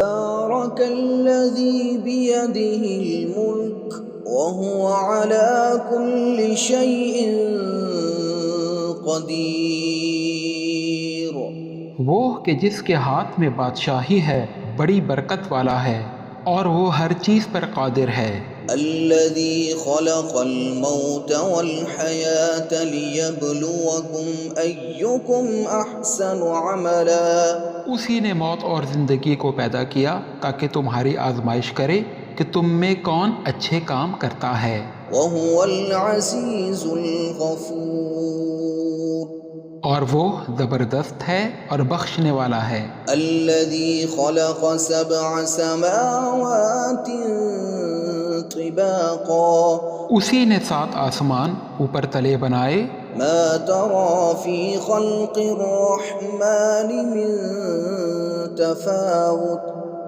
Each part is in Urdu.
تبارك الذي بيده الملك وهو على كل شيء قدیر۔ وہ کہ جس کے ہاتھ میں بادشاہی ہے بڑی برکت والا ہے اور وہ ہر چیز پر قادر ہے۔ الذي خلق الموت والحياة ليبلوكم أيكم أحسن عملا۔ اسی نے موت اور زندگی کو پیدا کیا تاکہ تمہاری آزمائش کرے کہ تم میں کون اچھے کام کرتا ہے۔ وهو العزيز الغفور۔ اور وہ زبردست ہے اور بخشنے والا ہے۔ الذي خلق سبع سماوات طباقا۔ اسی نے 7 آسمان اوپر تلے بنائے۔ ما ترى في خلق الرحمن من تفاوت۔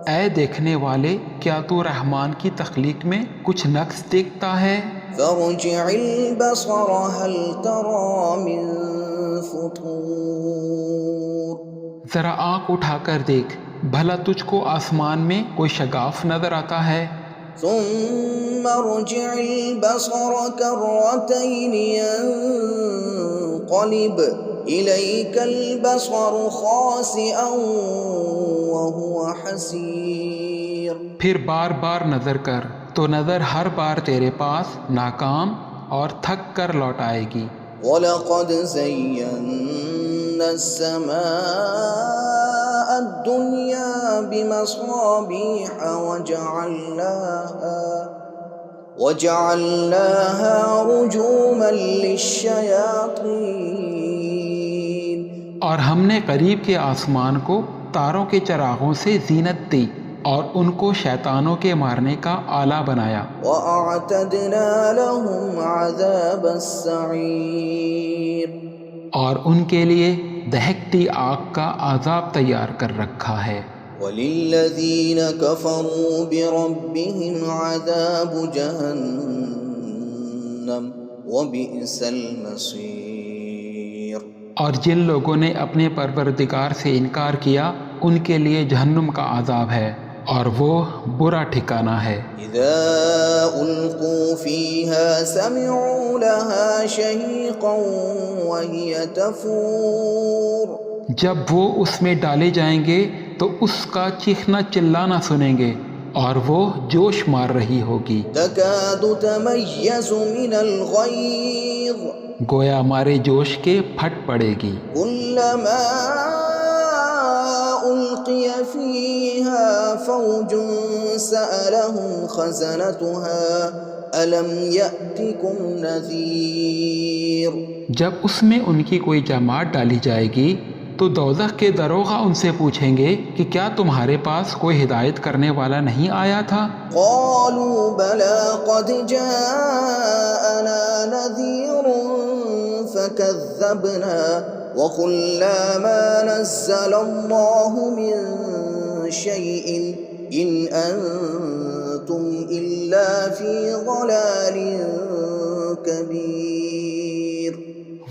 اے دیکھنے والے، کیا تو رحمان کی تخلیق میں کچھ نقص دیکھتا ہے؟ فارجع البصر هل ترى من فطور۔ ذرا آنکھ اٹھا کر دیکھ، بھلا تجھ کو آسمان میں کوئی شگاف نظر آتا ہے؟ ثم ارجع البصر كرتين ينقلب إليك البصر خاسئا وهو حسير۔ پھر بار بار نظر کر تو نظر ہر بار تیرے پاس ناکام اور تھک کر لوٹ آئے گی۔ وَلَقَدْ زَيَّنَّا السَّمَاءَ الدُّنْيَا بِمَصَابِيحَ وَجَعَلْنَاهَا رُجُومًا لِلشَّيَاطِينِ۔ اور ہم نے قریب کے آسمان کو تاروں کے چراغوں سے زینت دی اور ان کو شیطانوں کے مارنے کا آلہ بنایا۔ وَأَعْتَدْنَا لَهُمْ عَذَابَ السَّعِيرِ۔ اور ان کے لیے دہکتی آگ کا عذاب تیار کر رکھا ہے۔ وَلِلَّذِينَ كَفَرُوا بِرَبِّهِمْ عَذَابُ جَهَنَّمَ وَبِئْسَ الْمَصِيرُ۔ اور جن لوگوں نے اپنے پروردگار سے انکار کیا ان کے لیے جہنم کا عذاب ہے اور وہ برا ٹھکانہ ہے۔ اذا القوا فيها سمعوا لها شهيقا وهي تفور۔ جب وہ اس میں ڈالے جائیں گے تو اس کا چیخنا چلانا سنیں گے اور وہ جوش مار رہی ہوگی۔ تكاد تميز من الغيظ۔ گویا ہمارے جوش کے پھٹ پڑے گی۔ كلما ألقي فيها فوج سألهم خزنتها ألم يأتكم نذير۔ جب اس میں ان کی کوئی جماعت ڈالی جائے گی تو دوزخ کے دروغہ ان سے پوچھیں گے کہ کیا تمہارے پاس کوئی ہدایت کرنے والا نہیں آیا تھا؟ قالوا بلى قد جاءنا نذير فكذبنا وقلنا ما نزل الله من شيء إن أنتم إلا في ضلال كبير۔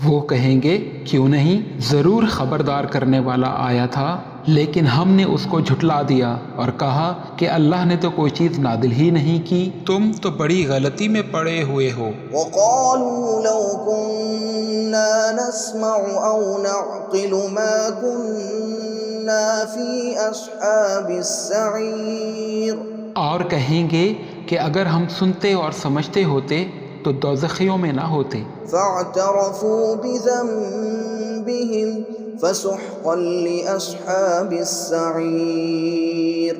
وہ کہیں گے کیوں نہیں، ضرور خبردار کرنے والا آیا تھا لیکن ہم نے اس کو جھٹلا دیا اور کہا کہ اللہ نے تو کوئی چیز نازل ہی نہیں کی، تم تو بڑی غلطی میں پڑے ہوئے ہو۔ وقالوا لو كنا نسمع أو نعقل ما كنا في أصحاب السعير۔ اور کہیں گے کہ اگر ہم سنتے اور سمجھتے ہوتے تو دوزخیوں میں نہ ہوتے۔ فاعترفوا بذنبهم فسحقا لأصحاب السعير۔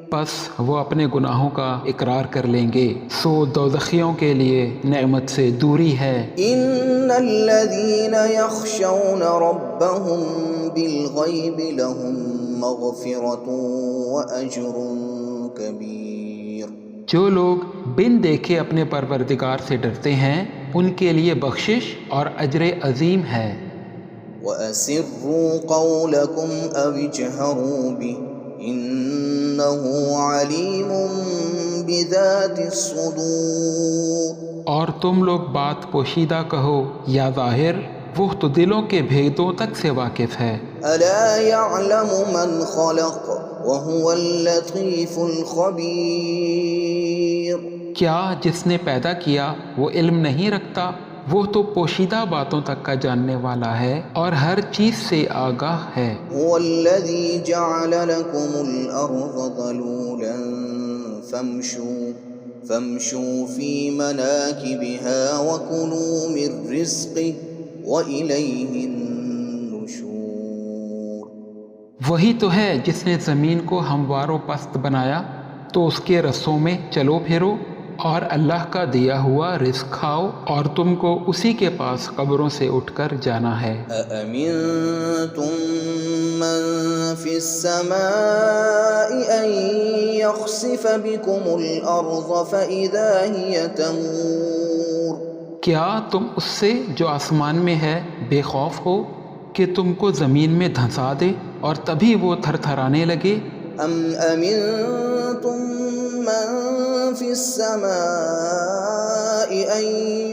پس وہ اپنے گناہوں کا اقرار کر لیں گے، سو دوزخیوں کے لیے نعمت سے دوری ہے۔ ان الذين يخشون ربهم بالغيب لهم مغفرة وأجر كبير۔ جو لوگ بن دیکھے اپنے پروردگار سے ڈرتے ہیں ان کے لیے بخشش اور اجر عظیم ہے۔ وَأَسِرُّوا قَوْلَكُمْ أَوِ اجْهَرُوا بِهِ إِنَّهُ عَلِيمٌ بِذَاتِ الصُّدُورِ۔ اور تم لوگ بات پوشیدہ کہو یا ظاہر، وہ تو دلوں کے بھیدوں تک سے واقف ہے۔ أَلَا يَعْلَمُ مَنْ خَلَقَ وهو اللطيف الخبير. کیا جس نے پیدا کیا وہ علم نہیں رکھتا؟ وہ تو پوشیدہ باتوں تک کا جاننے والا ہے اور ہر چیز سے آگاہ ہے. هو الذي جعل لكم الأرض ذلولا فامشوا في مناكبها وكلوا من رزقه وإليه النشور. وہی تو ہے جس نے زمین کو ہموار و پست بنایا تو اس کے رسوں میں چلو پھرو اور اللہ کا دیا ہوا رزق کھاؤ اور تم کو اسی کے پاس قبروں سے اٹھ کر جانا ہے. أأمنتم من في السماء أن يخسف بكم الأرض فإذا هي تمور. کیا تم اس سے جو آسمان میں ہے بے خوف ہو کہ تم کو زمین میں دھنسا دے اور تبھی وہ تھر تھرانے لگے؟ أم أمنتم من في السماء أن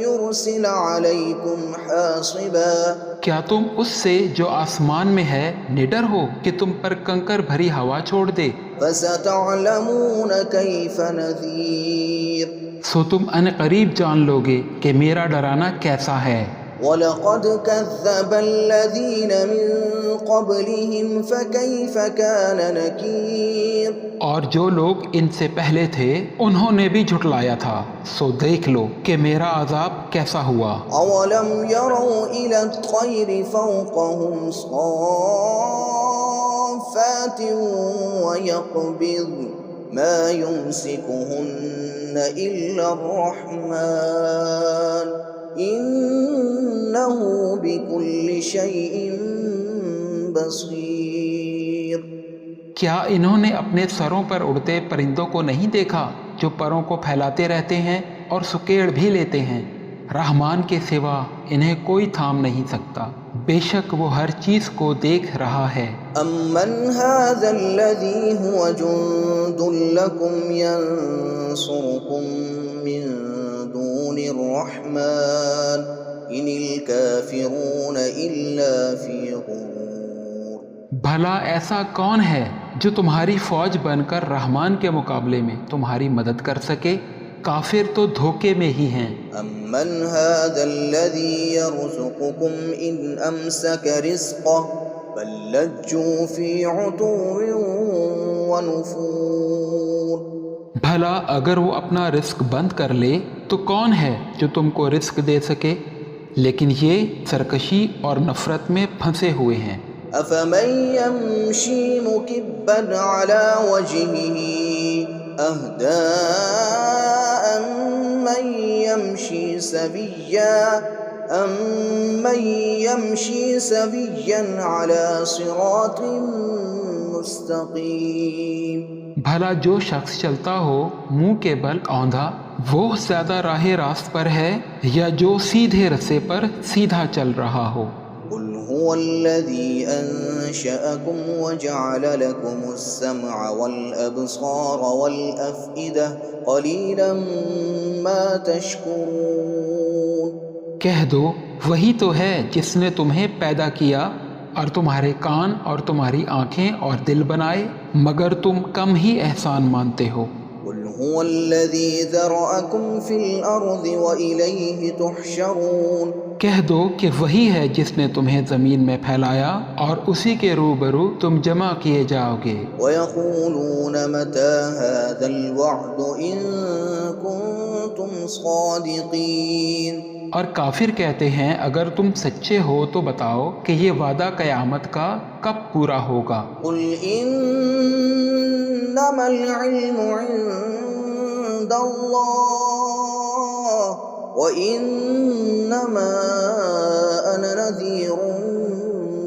يرسل عليكم حاصبا. کیا تم اس سے جو آسمان میں ہے نڈر ہو کہ تم پر کنکر بھری ہوا چھوڑ دے؟ فستعلمون كيف نذير. سو تم ان قریب جان لوگے کہ میرا ڈرانا کیسا ہے. وَلَقَدْ كَذَّبَ الَّذِينَ مِن قَبْلِهِمْ فَكَيْفَ كَانَ نَكِيرٌ. اور جو لوگ ان سے پہلے تھے انہوں نے بھی جھٹلایا تھا، سو دیکھ لو کہ میرا عذاب کیسا ہوا. أَوَلَمْ يَرَوْا إِلَى الطَّيْرِ فَوْقَهُمْ صَافَّاتٍ وَيَقْبِضْنَ مَا يُمْسِكُهُنَّ إِلَّا الرَّحْمَنُ إِنَّهُ بِكُلِّ شَيْءٍ بَصِيرٌ. کیا انہوں نے اپنے سروں پر اڑتے پرندوں کو نہیں دیکھا جو پروں کو پھیلاتے رہتے ہیں اور سکیڑ بھی لیتے ہیں؟ رحمان کے سوا انہیں کوئی تھام نہیں سکتا، بے شک وہ ہر چیز کو دیکھ رہا ہے. أَمَّنْ هَذَا الَّذِي هُوَ جُنْدٌ لَكُمْ يَنْصُرُكُمْ مِنْ دُونِ الرَّحْمَنِ إِنِ الْكَافِرُونَ إِلَّا فِي غُرُورٍ. بھلا ایسا کون ہے جو تمہاری فوج بن کر رحمان کے مقابلے میں تمہاری مدد کر سکے؟ کافر تو دھوکے میں ہی ہیں. أَمَّنْ هَذَا الَّذِي يَرْزُقُكُمْ إِنْ أَمْسَكَ رِزْقَهُ بَلْ لَجُّوا فِي عُتُوٍّ وَنُفُورٍ. بھلا اگر وہ اپنا رزق بند کر لے تو کون ہے جو تم کو رزق دے سکے؟ لیکن یہ سرکشی اور نفرت میں پھنسے ہوئے ہیں. أَفَمَن يَمْشِي مُكِبًّا عَلَى وَجْهِهِ أَهْدَىٰ أَمَّن يَمْشِي سَوِيًّا عَلَى صِرَاطٍ مُّسْتَقِيمٍ. بھلا جو شخص چلتا ہو منہ کے بل اوندھا وہ زیادہ راہ راست پر ہے یا جو سیدھے رستے پر سیدھا چل رہا ہو؟ قُلْ هُوَ الَّذِي أَنشَأَكُمْ وَجَعَلَ لَكُمُ السَّمْعَ وَالْأَبْصَارَ وَالْأَفْئِدَةَ قَلِيلًا مَا تَشْكُرُونَ. کہہ دو وہی تو ہے جس نے تمہیں پیدا کیا اور تمہارے کان اور تمہاری آنکھیں اور دل بنائے، مگر تم کم ہی احسان مانتے ہو. قُلْ هُوَ الَّذِي ذَرَأَكُمْ فِي الْأَرْضِ وَإِلَيْهِ تُحْشَرُونَ. کہہ دو کہ وہی ہے جس نے تمہیں زمین میں پھیلایا اور اسی کے روبرو تم جمع کیے جاؤ گے. وَيَقُولُونَ مَتَى هَذَا الْوَعْدُ إِن كُنتُمْ صَادِقِينَ. اور کافر کہتے ہیں اگر تم سچے ہو تو بتاؤ کہ یہ وعدہ قیامت کا کب پورا ہوگا. قُلْ إِنَّمَا الْعِلْمُ عِندَ اللَّهِ وَإِنَّمَا أَنَا نَذِيرٌ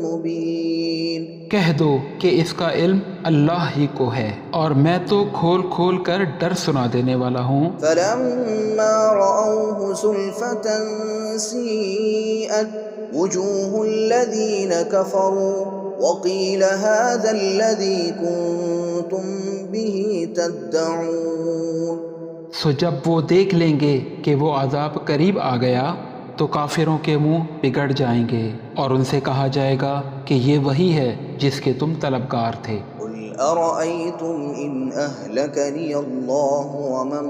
مُبِينٌ. کہہ دو کہ اس کا علم اللہ ہی کو ہے اور میں تو کھول کھول کر ڈر سنا دینے والا ہوں. فَلَمَّا رَأَوْهُ زُلْفَةً سِيئَتْ وُجُوهُ الَّذِينَ كَفَرُوا وَقِيلَ هَذَا الَّذِي كُنتُم بِهِ تَدَّعُونَ. سو جب وہ دیکھ لیں گے کہ وہ عذاب قریب آ گیا تو کافروں کے منہ بگڑ جائیں گے اور ان سے کہا جائے گا کہ یہ وہی ہے جس کے تم طلبگار تھے. قُلْ أرأيتم إن أهلكني الله ومن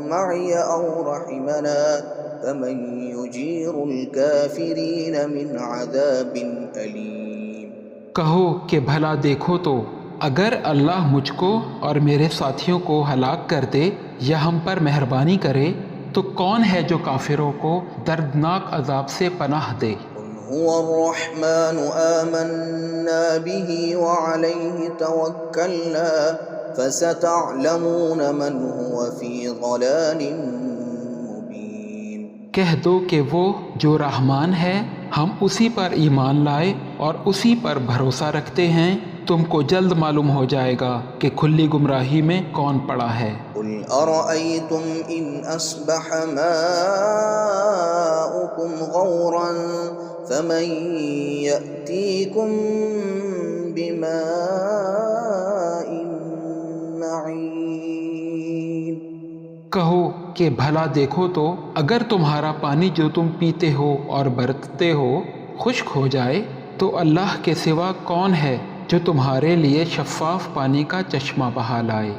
معي أو رحمنا فمن يجير الكافرين من عذاب أليم۔ کہو کہ بھلا دیکھو تو اگر اللہ مجھ کو اور میرے ساتھیوں کو ہلاک کر دے یا ہم پر مہربانی کرے تو کون ہے جو کافروں کو دردناک عذاب سے پناہ دے۔ قل هو الرحمن آمنا به وعليه توكلنا فستعلمون من هو في ضلال مبين۔ کہہ دو کہ وہ جو رحمان ہے ہم اسی پر ایمان لائے اور اسی پر بھروسہ رکھتے ہیں، تم کو جلد معلوم ہو جائے گا کہ کھلی گمراہی میں کون پڑا ہے۔ قل أرأيتم إن أصبح ماؤكم غورا فمن يأتيكم بماء معين۔ کہو کہ بھلا دیکھو تو اگر تمہارا پانی جو تم پیتے ہو اور برتتے ہو خشک ہو جائے تو اللہ کے سوا کون ہے جو تمہارے لیے شفاف پانی کا چشمہ بہا لائے۔